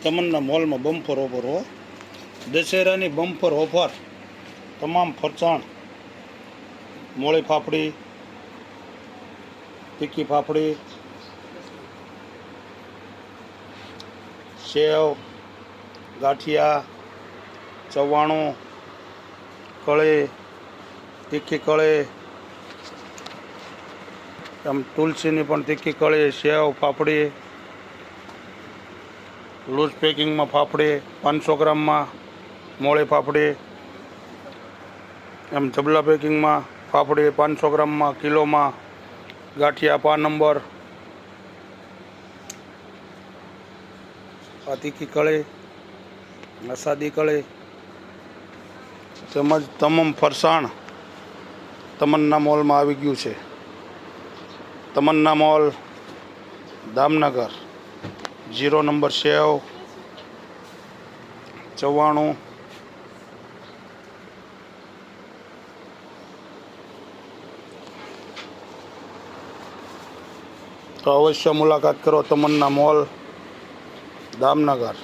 તમન્ના મોલમાં bumper offer હો, દશેરાની bumper offer. તમામ ફરસાણ, મોળી ફાફડી, તીખી ફાફડી, સેવ, ગાંઠિયા, ચવાણું, કળી, તીખી કળી, આમ તુલસીની પણ તીખી કળી, સેવ, ફાફડી, લૂઝ પેકિંગમાં ફાફડી 500 ગ્રામમાં, મોળી ફાફડી, એમ જબલા પેકિંગમાં ફાફડી 500 ગ્રામમાં, કિલોમાં, ગાંઠિયા 5 નંબર, આ તીખી કળી, આ સાદી કળી, તેમજ તમામ ફરસાણ તમન્ના મોલમાં આવી ગયું છે. તમન્ના મોલ, દામનગર. 0 નંબર સેવ, ચવાણું, તો અવશ્ય મુલાકાત કરો તમન્ના મોલ, દામનગર.